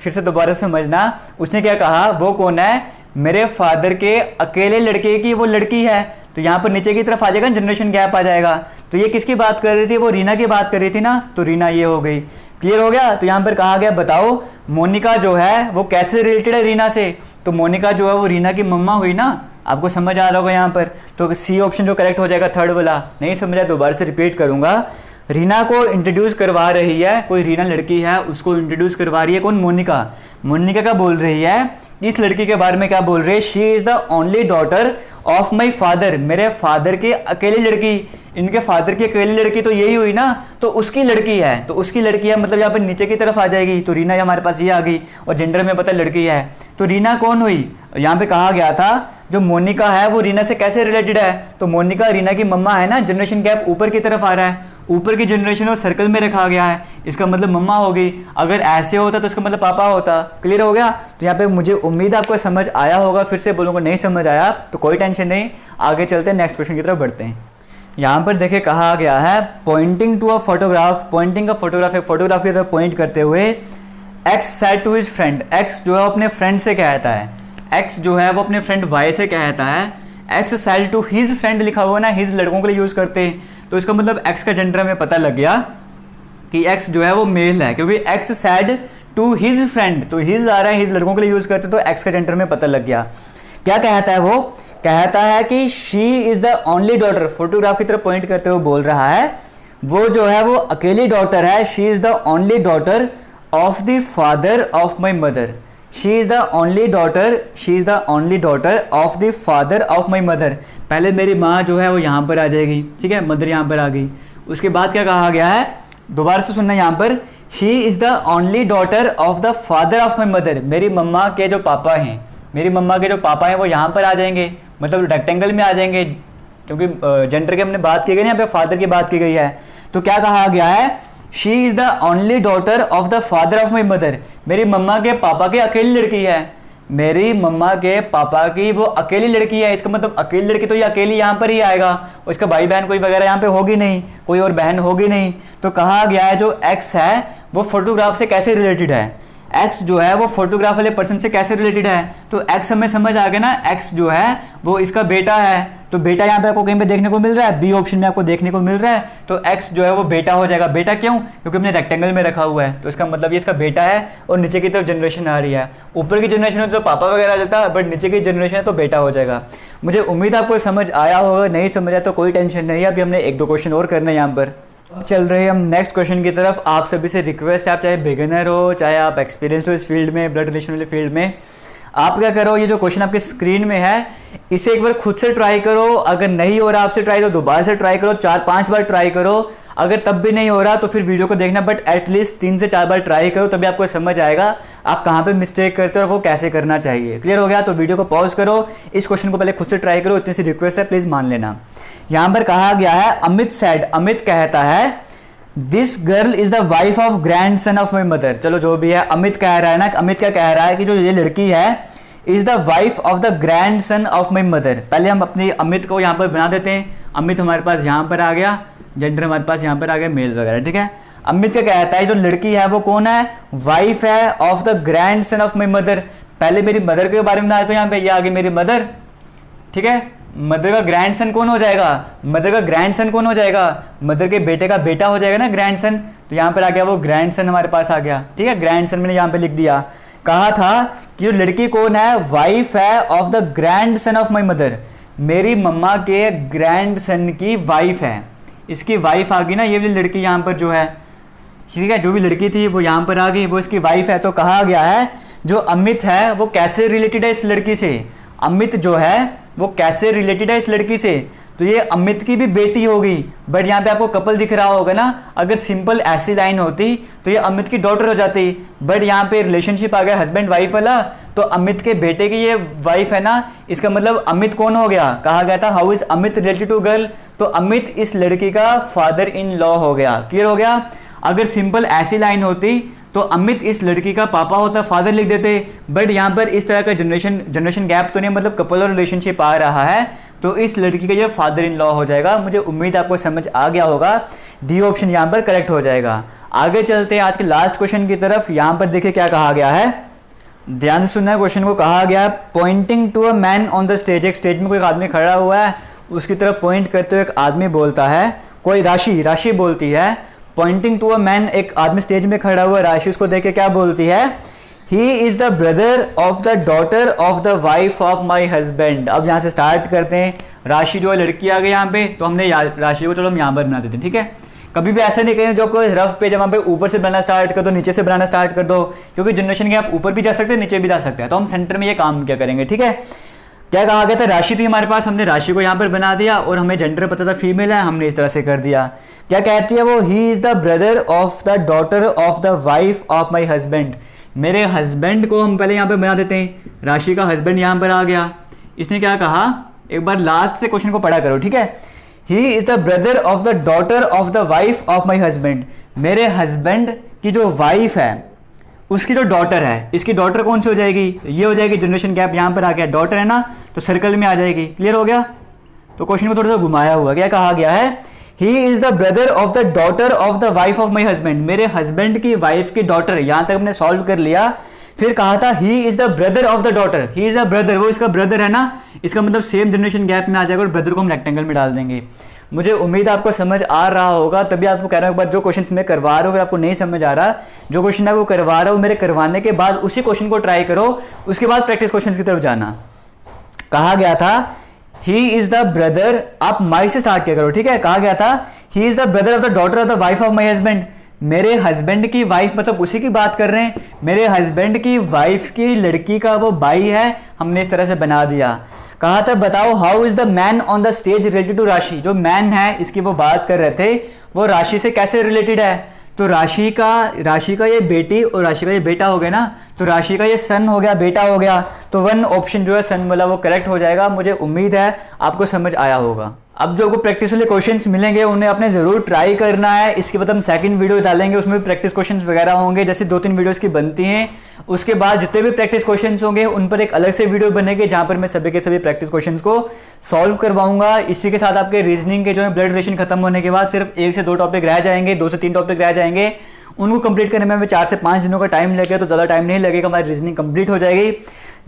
फिर से दोबारा समझना, उसने क्या कहा, वो कौन है, मेरे फादर के अकेले लड़के की वो लड़की है। तो यहाँ पर नीचे की तरफ आ जाएगा, जनरेशन गैप आ जाएगा। तो ये किसकी बात कर रही थी, वो रीना की बात कर रही थी ना, तो रीना ये हो गई। क्लियर हो गया। तो यहाँ पर कहा गया बताओ मोनिका जो है वो कैसे रिलेटेड है रीना से। तो मोनिका जो है वो रीना की मम्मा हुई ना, आपको समझ आ रहा होगा यहाँ पर। तो सी ऑप्शन जो करेक्ट हो जाएगा, थर्ड वाला। नहीं समझा दोबारा से रिपीट करूंगा। रीना को इंट्रोड्यूस करवा रही है, कोई रीना लड़की है उसको इंट्रोड्यूस करवा रही है कौन, मोनिका। मोनिका क्या बोल रही है, इस लड़की के बारे में क्या बोल रही है, she is the only daughter of my father, मेरे फादर की अकेली लड़की। इनके फादर की अकेली लड़की तो यही हुई ना, तो उसकी लड़की है। तो उसकी लड़की है मतलब यहाँ पर नीचे की तरफ आ जाएगी। तो रीना हमारे पास ये आ गई, और जेंडर में पता लड़की है। तो रीना कौन हुई, यहाँ पे कहा गया था जो मोनिका है वो रीना से कैसे रिलेटेड है। तो मोनिका रीना की मम्मा है ना, जनरेशन गैप ऊपर की तरफ आ रहा है, ऊपर की जनरेशन को सर्कल में रखा गया है, इसका मतलब मम्मा होगी। अगर ऐसे होता तो इसका मतलब पापा होता। क्लियर हो गया। तो यहाँ पे मुझे उम्मीद आपको समझ आया होगा। फिर से बोलूँगा नहीं समझ आया तो कोई टेंशन नहीं, आगे चलते हैं, नेक्स्ट क्वेश्चन की तरफ बढ़ते हैं। यहाँ पर देखिए कहा गया है pointing to a photograph, pointing a photograph, एक फोटोग्राफ की तरफ पॉइंट करते हुए X said to his friend, X जो है अपने फ्रेंड से कहता है, एक्स जो है वो अपने फ्रेंड वाई से कहता है, X said to his friend लिखा हुआ ना, हिज लड़कों के लिए यूज़ करते हैं। तो इसका मतलब एक्स का जेंडर हमें पता लग गया कि एक्स जो है वो मेल है, क्योंकि X said to his friend, तो हिज आ रहा है, हिज लड़कों के लिए यूज़ करते, तो एक्स का जेंडर में पता लग गया। क्या कहता है वो, कहता है कि she is the only daughter, photograph की तरफ पॉइंट करते हुए बोल रहा है वो जो है वो अकेली डॉटर है, she is the only daughter of the father of my mother, she is the only daughter, she is the only daughter of the father of my mother. पहले मेरी माँ जो है वो यहाँ पर आ जाएगी, ठीक है, मदर यहाँ पर आ गई। उसके बाद क्या कहा गया है, दोबारा से सुनना यहाँ पर, she is the only daughter of the father of my mother, मेरी मम्मा के जो पापा हैं, मेरी मम्मा के जो पापा हैं वो यहाँ पर आ जाएंगे, मतलब रेक्टेंगल में आ जाएंगे, क्योंकि जेंडर की हमने बात की गई, यहाँ पे फादर की बात की गई है। तो क्या कहा गया है, she is the only daughter of the father of my mother, मेरी मम्मा के पापा की अकेली लड़की है, मेरी मम्मा के पापा की वो अकेली लड़की है। इसका मतलब अकेली लड़की तो ये अकेली यहाँ पर ही आएगा, और इसका भाई बहन कोई वगैरह यहाँ पे होगी नहीं, कोई और बहन होगी नहीं। तो कहा गया है जो एक्स है वो फोटोग्राफ से कैसे रिलेटेड है, एक्स जो है वो फोटोग्राफ वाले पर्सन से कैसे रिलेटेड है। तो एक्स हमें समझ आ गया ना, एक्स जो है वो इसका बेटा है। तो बेटा यहाँ पे आपको कहीं पे देखने को मिल रहा है, बी ऑप्शन में आपको देखने को मिल रहा है। तो एक्स जो है वो बेटा हो जाएगा। बेटा क्यों, क्योंकि हमने रेक्टेंगल में रखा हुआ है, तो इसका मतलब ये इसका बेटा है। और नीचे की तरफ जनरेशन आ रही है, ऊपर की जनरेशन में तो पापा वगैरह आ जाता है, बट नीचे की जनरेशन है तो बेटा हो जाएगा। मुझे उम्मीद आपको समझ आया होगा, नहीं समझा तो कोई टेंशन नहीं है, अभी हमने एक दो क्वेश्चन और करना है यहाँ पर। चल रहे हैं हम नेक्स्ट क्वेश्चन की तरफ। आप सभी से रिक्वेस्ट है, आप चाहे बिगिनर हो चाहे आप एक्सपीरियंस हो इस फील्ड में, ब्लड रिलेशन वाले फील्ड में, आप क्या करो, ये जो क्वेश्चन आपके स्क्रीन में है इसे एक बार खुद से ट्राई करो। अगर नहीं हो रहा आपसे ट्राई तो दोबारा से ट्राई करो, 4-5 बार ट्राई करो। अगर तब भी नहीं हो रहा तो फिर वीडियो को देखना, बट एटलीस्ट 3 से 4 बार ट्राई करो, तभी आपको समझ आएगा आप कहाँ पे मिस्टेक करते हो और वो कैसे करना चाहिए। क्लियर हो गया। तो वीडियो को पॉज करो, इस क्वेश्चन को पहले खुद से ट्राई करो, इतनी सी रिक्वेस्ट है, प्लीज़ मान लेना। यहाँ पर कहा गया है अमित सैड, अमित कहता है this girl is the wife of grand son of my mother. चलो जो भी है, अमित कह रहा है ना, अमित क्या कह रहा है कि जो ये लड़की है is the wife of the grand son of my mother. पहले हम अपनी अमित को यहाँ पर बना देते हैं। अमित हमारे पास यहाँ पर आ गया, जेंडर हमारे पास यहाँ पर आ गया मेल वगैरह, ठीक है। अमित क्या कहता है जो लड़की है वो कौन है, वाइफ है of the grand son of my mother. पहले मेरी मदर के बारे में बताया तो यहाँ पे ये आ गई मेरी मदर, ठीक है। मदर का ग्रैंडसन कौन हो जाएगा, मदर का ग्रैंडसन कौन हो जाएगा, मदर के बेटे का बेटा हो जाएगा ना ग्रैंडसन। तो यहाँ पर आ गया वो ग्रैंडसन हमारे पास आ गया, ठीक है। ग्रैंडसन मैंने यहाँ पे लिख दिया। कहा था कि जो लड़की कौन है, वाइफ है of the grandson of my mother, मेरी मम्मा के ग्रैंडसन की वाइफ है। इसकी वाइफ आ गई ना, ये वाली लड़की यहाँ पर जो है, ठीक है, जो भी लड़की थी वो यहाँ पर आ गई, वो इसकी वाइफ है। तो कहा गया है जो अमित है वो कैसे रिलेटेड है इस लड़की से, अमित जो है वो कैसे रिलेटेड है इस लड़की से। तो ये अमित की भी बेटी होगी, बट यहाँ पे आपको कपल दिख रहा होगा ना। अगर सिंपल ऐसी लाइन होती तो ये अमित की डॉटर हो जाती, बट यहाँ पे रिलेशनशिप आ गया हस्बैंड वाइफ वाला, तो अमित के बेटे की ये वाइफ है ना, इसका मतलब अमित कौन हो गया। कहा गया था how is Amit related to girl, तो अमित इस लड़की का फादर इन लॉ हो गया। क्लियर हो गया। अगर सिंपल ऐसी लाइन होती तो अमित इस लड़की का पापा होता, फादर लिख देते, बट यहाँ पर इस तरह का जनरेशन गैप तो नहीं, मतलब कपल और रिलेशनशिप आ रहा है, तो इस लड़की का ये फादर इन लॉ हो जाएगा। मुझे उम्मीद आपको समझ आ गया होगा, डी ऑप्शन यहाँ पर करेक्ट हो जाएगा। आगे चलते हैं आज के लास्ट क्वेश्चन की तरफ। यहाँ पर देखिए क्या कहा गया है, ध्यान से सुनना है क्वेश्चन को। कहा गया है pointing to a man on the stage, एक स्टेज में कोई आदमी खड़ा हुआ है, उसकी तरफ पॉइंट करते हुए एक आदमी बोलता है, कोई राशि बोलती है, पॉइंटिंग टू अ मैन, एक आदमी स्टेज में खड़ा हुआ, राशि उसको देख के क्या बोलती है, he is the brother of the daughter of the wife of my husband. अब यहाँ से स्टार्ट करते हैं, राशि जो है लड़की आ गई यहाँ पे, तो हमने राशि को चलो हम यहाँ पर बना देते हैं, ठीक है। कभी भी ऐसा नहीं करें जो कोई रफ पेज वहाँ पे ऊपर से बनाना स्टार्ट कर दो, नीचे से बनाना स्टार्ट कर दो, क्योंकि जनरेशन के आप ऊपर भी जा सकते हैं, नीचे भी जा सकते हैं, तो हम सेंटर में ये काम क्या करेंगे, ठीक है। क्या कहा गया था, राशि थी हमारे पास, हमने राशि को यहाँ पर बना दिया और हमें जेंडर पता था फीमेल है, हमने इस तरह से कर दिया। क्या कहती है वो, he is the brother of the daughter of the wife of my husband. मेरे हस्बैंड को हम पहले यहाँ पे बना देते हैं, राशि का हस्बैंड यहाँ पर आ गया। इसने क्या कहा, एक बार लास्ट से क्वेश्चन को पढ़ा करो, ठीक है। He is the brother of the daughter of the wife of my husband. मेरे हस्बैंड की जो वाइफ है उसकी जो डॉटर है, इसकी डॉटर कौन सी हो जाएगी, ये हो जाएगी। जनरेशन गैप यहाँ पर आ गया, डॉटर है ना तो सर्कल में आ जाएगी, क्लियर हो गया। तो क्वेश्चन को थोड़ा सा घुमाया हुआ, क्या कहा गया है, he is the brother of the daughter of the wife of my husband. मेरे हस्बैंड की वाइफ की डॉटर, यहां तक हमने सॉल्व कर लिया। फिर कहा था he is the brother of the daughter, he is a brother, वो इसका ब्रदर है ना, इसका मतलब सेम जनरेशन गैप में आ जाएगा और ब्रदर को हम रेक्टेंगल में डाल देंगे। मुझे उम्मीद आपको समझ आ रहा होगा, तभी आपको कह रहा हूँ एक बार जो क्वेश्चन मैं करवा रहा हूँ, अगर आपको नहीं समझ आ रहा, जो क्वेश्चन है वो करवा रहा हूँ, मेरे करवाने के बाद उसी क्वेश्चन को ट्राई करो, उसके बाद प्रैक्टिस क्वेश्चन की तरफ जाना। कहा गया था ही इज द ब्रदर, आप माई से स्टार्ट किया करो, ठीक है। कहा गया था he is the brother of the daughter of the wife of my husband. मेरे हस्बैंड की वाइफ, मतलब उसी की बात कर रहे हैं, मेरे हस्बैंड की वाइफ की लड़की का वो भाई है, हमने इस तरह से बना दिया। कहा था बताओ how is the man on the stage related to Rashi. जो मैन है इसकी वो बात कर रहे थे, वो राशि से कैसे रिलेटेड है, तो राशि का ये बेटी और राशि का ये बेटा हो गया ना, तो राशि का ये सन हो गया, बेटा हो गया, तो वन ऑप्शन जो है सन वाला वो करेक्ट हो जाएगा। मुझे उम्मीद है आपको समझ आया होगा। अब जो आपको प्रैक्टिस वाले क्वेश्चंस मिलेंगे उन्हें आपने जरूर ट्राई करना है। इसके बाद हम सेकंड वीडियो डालेंगे, उसमें भी प्रैक्टिस क्वेश्चंस वगैरह होंगे, जैसे 2-3 वीडियोस की बनती हैं। उसके बाद जितने भी प्रैक्टिस क्वेश्चंस होंगे उन पर एक अलग से वीडियो बनेगी, जहां पर मैं सभी के सभी प्रैक्टिस क्वेश्चंस को सॉल्व करवाऊंगा। इसी के साथ आपके रीजनिंग के जो है ब्लड रिलेशन खत्म होने के बाद सिर्फ 1 से 2 टॉपिक रह जाएंगे, 2 से 3 टॉपिक रह जाएंगे। उनको कंप्लीट करने में हमें 4 से 5 दिनों का टाइम लगेगा, तो ज़्यादा टाइम नहीं लगेगा, हमारी रीजनिंग कंप्लीट हो जाएगी।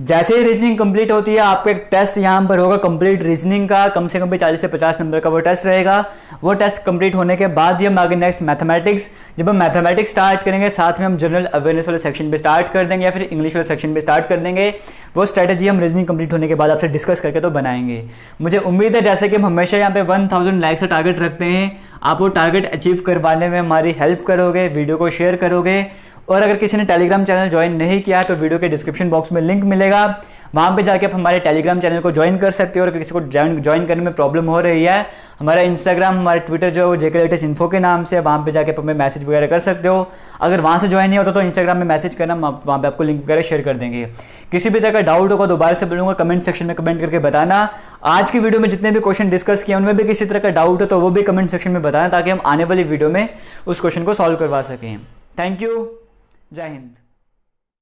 जैसे ही रीजनिंग कंप्लीट होती है आपका एक टेस्ट यहाँ पर होगा कंप्लीट रीजनिंग का, कम से कम 40 से 50 नंबर का वो टेस्ट रहेगा। वो टेस्ट कंप्लीट होने के बाद ही हम आगे नेक्स्ट मैथमेटिक्स, जब हम मैथमेटिक्स स्टार्ट करेंगे साथ में हम जनरल अवेयरनेस वाले सेक्शन पे स्टार्ट कर देंगे या फिर इंग्लिश वाले सेक्शन पे स्टार्ट कर देंगे। वो स्ट्रेटेजी हम रीजनिंग कंप्लीट होने के बाद आपसे डिस्कस करके तो बनाएंगे। मुझे उम्मीद है जैसे कि हम हमेशा यहाँ पे 1000 लाइक्स का टारगेट रखते हैं, आप वो टारगेट अचीव करवाने में हमारी हेल्प करोगे, वीडियो को शेयर करोगे। और अगर किसी ने टेलीग्राम चैनल ज्वाइन नहीं किया तो वीडियो के डिस्क्रिप्शन बॉक्स में लिंक मिलेगा, वहाँ पे जाके आप हमारे टेलीग्राम चैनल को ज्वाइन कर सकते हो। और किसी को ज्वाइन करने में प्रॉब्लम हो रही है, हमारा इंस्टाग्राम, हमारा ट्विटर जो है वो जेके लेटेस्ट इन्फो के नाम से, वहाँ पे जाके आप हमें मैसेज वगैरह कर सकते हो। अगर वहाँ से ज्वाइन नहीं होता तो इंस्टाग्राम में मैसेज करना, वहाँ पे आपको लिंक वगैरह शेयर कर देंगे। किसी भी तरह का डाउट होगा दोबारा से बोलूँगा, कमेंट सेक्शन में कमेंट करके बताना। आज की वीडियो में जितने भी क्वेश्चन डिस्कस किए उनमें भी किसी तरह का डाउट हो तो वो भी कमेंट सेक्शन में बताना, ताकि हम आने वाली वीडियो में उस क्वेश्चन को सॉल्व करवा सकें। थैंक यू, जय हिंद।